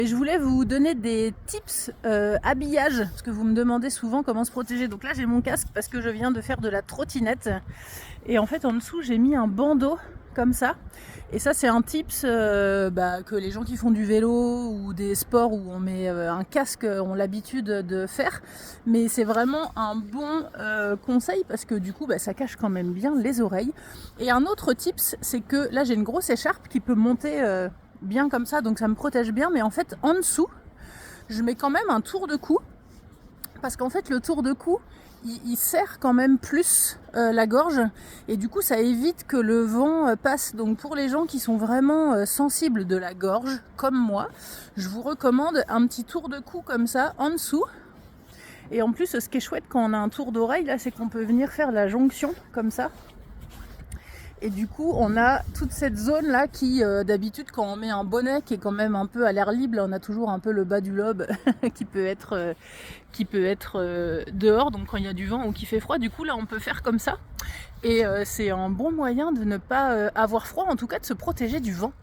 Et je voulais vous donner des tips habillage, parce que vous me demandez souvent comment se protéger. Donc là j'ai mon casque parce que je viens de faire de la trottinette. Et en fait en dessous j'ai mis un bandeau comme ça. Et ça c'est un tips que les gens qui font du vélo ou des sports où on met un casque ont l'habitude de faire. Mais c'est vraiment un bon conseil parce que du coup ça cache quand même bien les oreilles. Et un autre tips, c'est que là j'ai une grosse écharpe qui peut monter bien comme ça, donc ça me protège bien. Mais en fait en dessous je mets quand même un tour de cou, parce qu'en fait le tour de cou il serre quand même plus la gorge, et du coup ça évite que le vent passe. Donc pour les gens qui sont vraiment sensibles de la gorge comme moi, je vous recommande un petit tour de cou comme ça en dessous. Et en plus ce qui est chouette quand on a un tour d'oreille là, c'est qu'on peut venir faire la jonction comme ça. Et du coup, on a toute cette zone-là qui, d'habitude, quand on met un bonnet qui est quand même un peu à l'air libre, là, on a toujours un peu le bas du lobe qui peut être dehors, donc quand il y a du vent ou qu'il fait froid. Du coup, là, on peut faire comme ça. Et c'est un bon moyen de ne pas avoir froid, en tout cas de se protéger du vent.